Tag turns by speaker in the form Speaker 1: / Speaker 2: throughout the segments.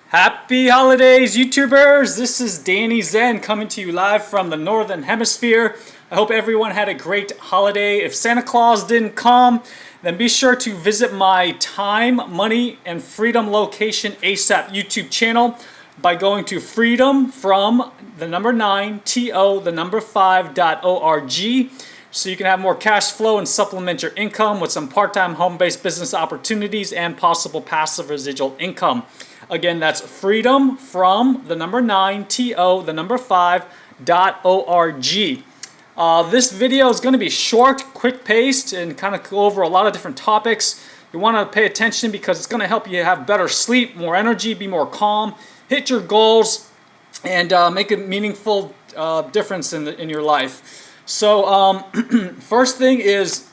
Speaker 1: Happy holidays, YouTubers! This is Danny Zen coming to you live from the Northern Hemisphere. I hope everyone had a great holiday. If Santa Claus didn't come, then be sure to visit my Time, Money, and Freedom Location ASAP YouTube channel by going to freedom from the number 9, TO, the number 5.org, so you can have more cash flow and supplement your income with some part-time home-based business opportunities and possible passive residual income. Again, that's freedom from the number 9, TO, the number 5.org. This video is going to be short, quick-paced, and kind of go over a lot of different topics. You want to pay attention because it's going to help you have better sleep, more energy, be more calm, hit your goals, and make a meaningful difference in your life. So first thing is,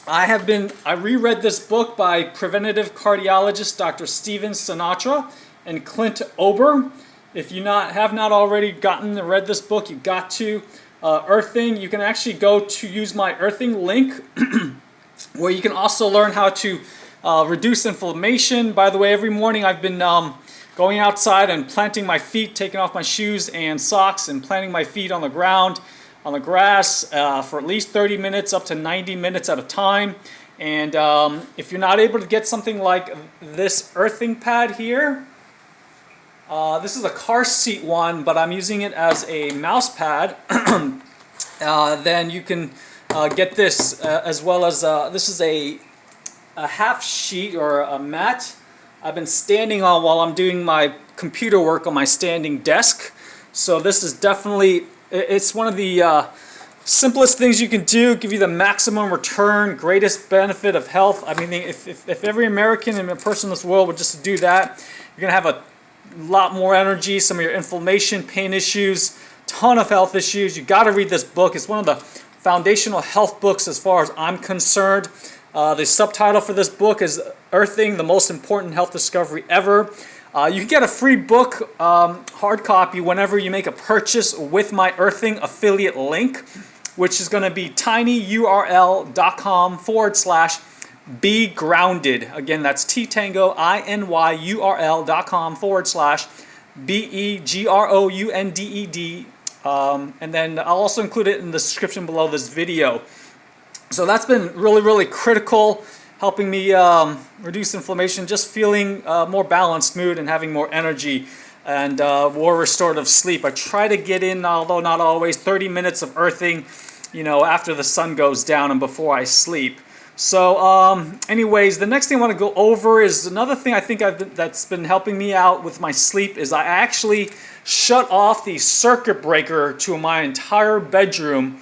Speaker 1: I reread this book by preventative cardiologist Dr. Steven Sinatra and Clint Ober. If you have not already read this book, you got to. Earthing, you can actually go to use my Earthing link where you can also learn how to reduce inflammation. By the way, every morning I've been going outside and planting my feet, taking off my shoes and socks and planting my feet on the ground, on the grass for at least 30 minutes up to 90 minutes at a time. And if you're not able to get something like this earthing pad here, this is a car seat one, but I'm using it as a mouse pad. Then you can get this as well as this is a half sheet or a mat I've been standing on while I'm doing my computer work on my standing desk. So this is definitely, it's one of the simplest things you can do, give you the maximum return, greatest benefit of health. I mean, if every American and person in this world would just do that, you're going to have a lot more energy, some of your inflammation, pain issues, ton of health issues. You got to read this book. It's one of the foundational health books as far as I'm concerned. The subtitle for this book is Earthing, the Most Important Health Discovery Ever. You can get a free book, hard copy, whenever you make a purchase with my Earthing affiliate link, which is going to be tinyurl.com/be grounded. Again, that's tinyurl.com/BE GROUNDED. And then I'll also include it in the description below this video. So that's been really, really critical, helping me reduce inflammation, just feeling more balanced mood and having more energy and more restorative sleep. I try to get in, although not always, 30 minutes of earthing, after the sun goes down and before I sleep. So anyways, the next thing I want to go over is another thing I think that's been helping me out with my sleep is I actually shut off the circuit breaker to my entire bedroom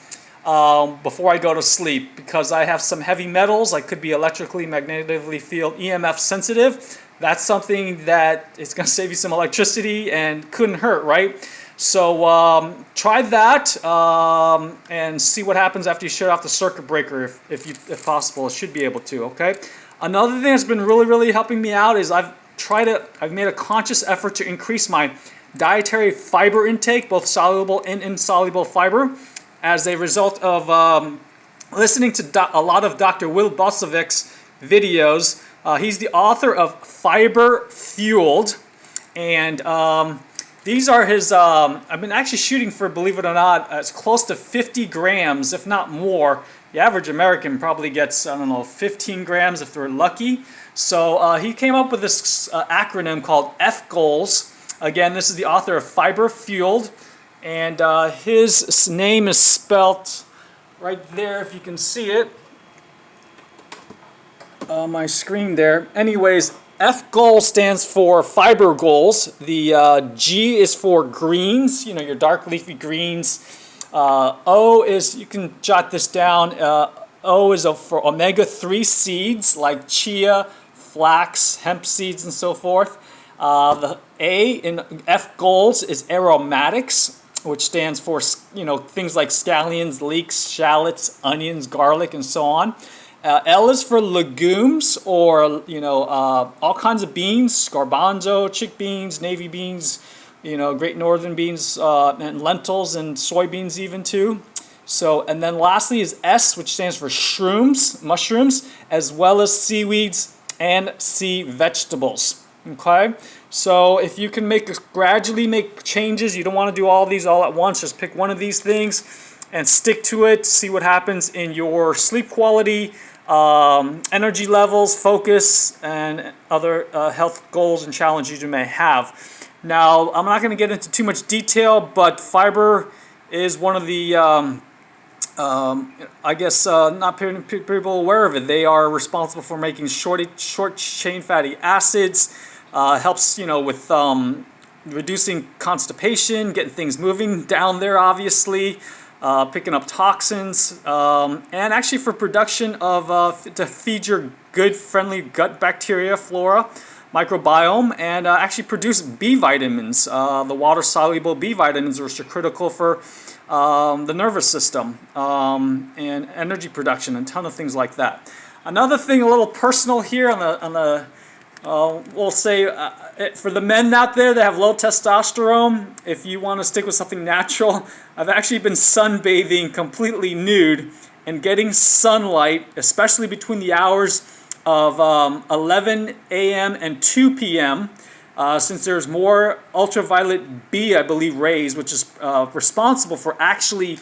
Speaker 1: before I go to sleep, because I have some heavy metals. I could be electrically, magnetically field, EMF sensitive. That's something that is going to save you some electricity and couldn't hurt, right? So try that and see what happens after you shut off the circuit breaker, if possible. It should be able to, okay? Another thing that's been really, really helping me out is I've made a conscious effort to increase my dietary fiber intake, both soluble and insoluble fiber, as a result of listening to a lot of Dr. Will Bosovic's videos. He's the author of Fiber Fueled, and these are his, I've been actually shooting for, believe it or not, it's close to 50 grams, if not more. The average American probably gets, 15 grams if they're lucky. So he came up with this acronym called F-Goals. Again, this is the author of Fiber Fueled. And his name is spelt right there, if you can see it on my screen there. Anyways, F goal stands for fiber goals. The G is for greens, your dark leafy greens. O is, you can jot this down, O is for omega-3 seeds like chia, flax, hemp seeds, and so forth. The A in F goals is aromatics, which stands for, things like scallions, leeks, shallots, onions, garlic, and so on. L is for legumes, or, all kinds of beans, garbanzo, chickpeas, navy beans, great northern beans, and lentils and soybeans even too. So, and then lastly is S, which stands for shrooms, mushrooms, as well as seaweeds and sea vegetables. Okay, so if you can gradually make changes, you don't want to do all of these all at once, just pick one of these things and stick to it, see what happens in your sleep quality, energy levels, focus, and other health goals and challenges you may have. Now, I'm not going to get into too much detail, but fiber is one of the I guess not people aware of it. They are responsible for making short chain fatty acids. Helps, you know, with reducing constipation, getting things moving down there, obviously, picking up toxins, and actually for production of to feed your good, friendly gut bacteria, flora, microbiome, and actually produce B vitamins, the water-soluble B vitamins, which are critical for the nervous system and energy production, and a ton of things like that. Another thing, a little personal here on the we'll say for the men out there that have low testosterone, if you want to stick with something natural, I've actually been sunbathing completely nude and getting sunlight, especially between the hours of 11 a.m. and 2 p.m. Since there's more ultraviolet B, I believe, rays, which is responsible for actually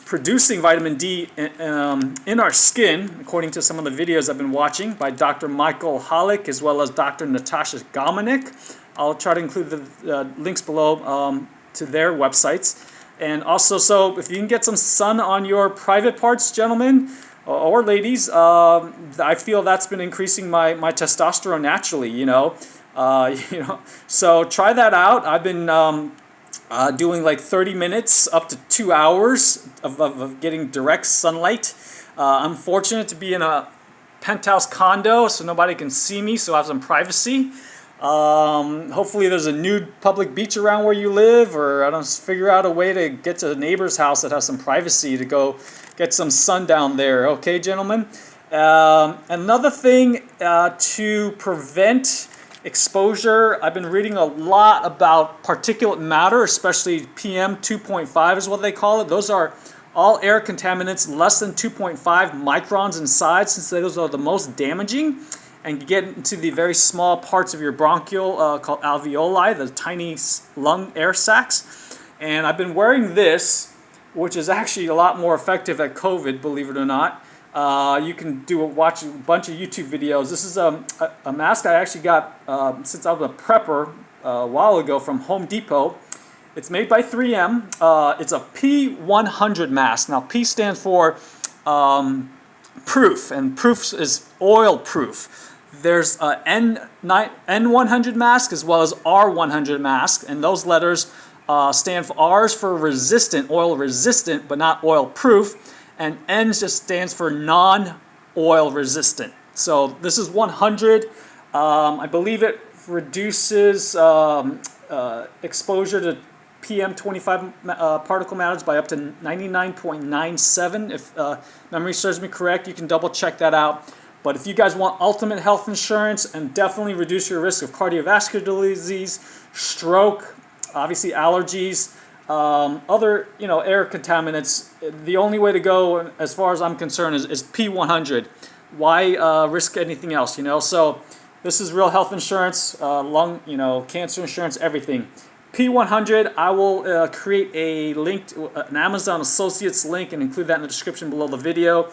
Speaker 1: producing vitamin D in our skin, according to some of the videos I've been watching by Dr. Michael Holick as well as Dr. Natasha Gomanik. I'll try to include the links below to their websites. And also, so if you can get some sun on your private parts, gentlemen or ladies, I feel that's been increasing my testosterone naturally, you know. So try that out. I've been doing like 30 minutes up to 2 hours of getting direct sunlight. I'm fortunate to be in a penthouse condo, so nobody can see me, so I have some privacy. Hopefully there's a nude public beach around where you live, or I don't figure out a way to get to a neighbor's house that has some privacy to go get some sun down there. Okay, gentlemen? Another thing to prevent exposure, I've been reading a lot about particulate matter, especially PM 2.5 is what they call it. Those are all air contaminants less than 2.5 microns in size, since those are the most damaging and get into the very small parts of your bronchial called alveoli, the tiny lung air sacs. And I've been wearing this, which is actually a lot more effective at COVID, believe it or not. You can watch a bunch of YouTube videos. This is a mask I actually got since I was a prepper a while ago from Home Depot. It's made by 3M. It's a P100 mask. Now, P stands for proof, and proof is oil proof. There's a N100 mask as well as R100 mask, and those letters stand for R's for resistant, oil resistant, but not oil proof. And N just stands for non-oil resistant. So this is 100. I believe it reduces exposure to PM25 particle matters by up to 99.97. If memory serves me correct, you can double check that out. But if you guys want ultimate health insurance and definitely reduce your risk of cardiovascular disease, stroke, obviously allergies, other air contaminants, the only way to go as far as I'm concerned is P100. Why risk anything else, So this is real health insurance, lung, cancer insurance, everything. P100, I will create a link, an Amazon Associates link, and include that in the description below the video.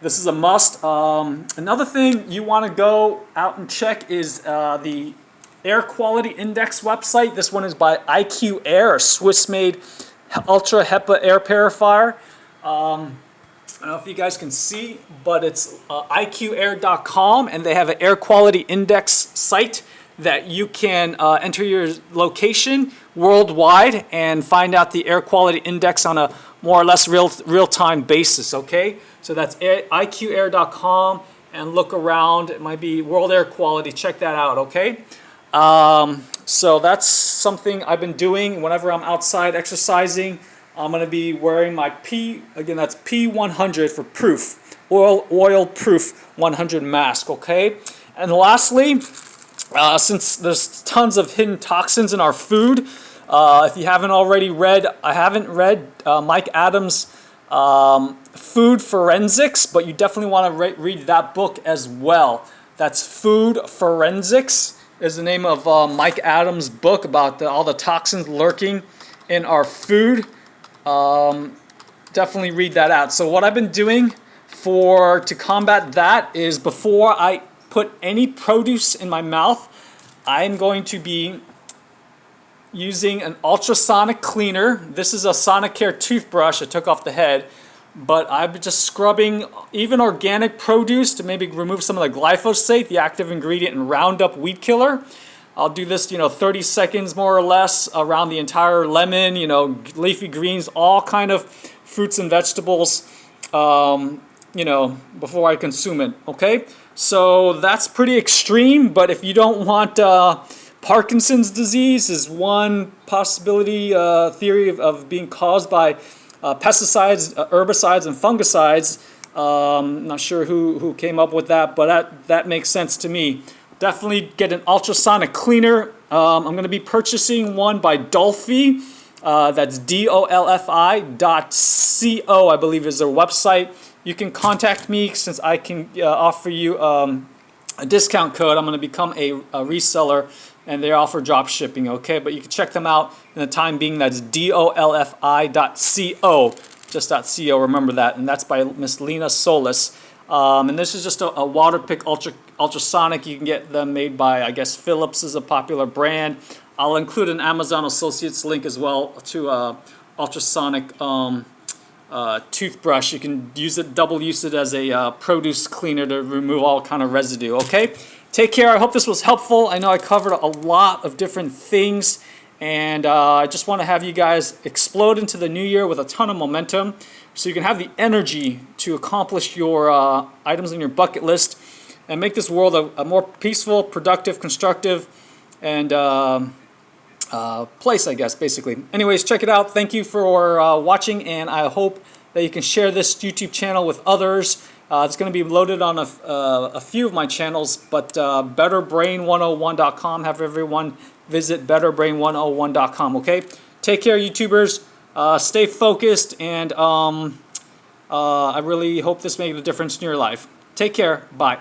Speaker 1: This is a must. Another thing you want to go out and check is the Air Quality Index website. This one is by IQ Air, a Swiss-made ultra HEPA air purifier. I don't know if you guys can see, but it's IQAir.com, and they have an air quality index site that you can enter your location worldwide and find out the air quality index on a more or less real-time basis, okay? So that's IQAir.com, and look around. It might be World Air Quality. Check that out, okay? So that's something I've been doing whenever I'm outside exercising. I'm going to be wearing my again, that's P100 for proof, oil proof 100 mask, okay? And lastly, since there's tons of hidden toxins in our food, if you haven't already read, I haven't read Mike Adams' Food Forensics, but you definitely want to read that book as well. That's Food Forensics. is the name of Mike Adams' book about all the toxins lurking in our food. Definitely read that out. So what I've been doing to combat that is, before I put any produce in my mouth, I'm going to be using an ultrasonic cleaner. This is a Sonicare toothbrush I took off the head, but I'm just scrubbing even organic produce to maybe remove some of the glyphosate, the active ingredient in Roundup weed killer. I'll do this, 30 seconds more or less around the entire lemon, leafy greens, all kind of fruits and vegetables, before I consume it, okay? So that's pretty extreme, but if you don't want Parkinson's disease is one possibility, theory of being caused by pesticides, herbicides, and fungicides. I'm not sure who came up with that, but that makes sense to me. Definitely get an ultrasonic cleaner. I'm going to be purchasing one by Dolphy. That's DOLFI.co, I believe is their website. You can contact me since I can offer you a discount code. I'm going to become a reseller, and they offer drop shipping, okay? But you can check them out in the time being. That's DOLFI.co, just .co, remember that. And that's by Miss Lena Solis. And this is just a Waterpik ultrasonic. You can get them made by, I guess, Philips is a popular brand. I'll include an Amazon Associates link as well to ultrasonic toothbrush. You can double use it as a produce cleaner to remove all kind of residue, okay? Take care. I hope this was helpful. I know I covered a lot of different things, and I just want to have you guys explode into the new year with a ton of momentum so you can have the energy to accomplish your items on your bucket list and make this world a more peaceful, productive, constructive, and place, I guess, basically. Anyways, check it out. Thank you for watching, and I hope that you can share this YouTube channel with others. It's going to be loaded on a few of my channels, but betterbrain101.com. Have everyone visit betterbrain101.com, okay? Take care, YouTubers. Stay focused, and I really hope this made a difference in your life. Take care. Bye.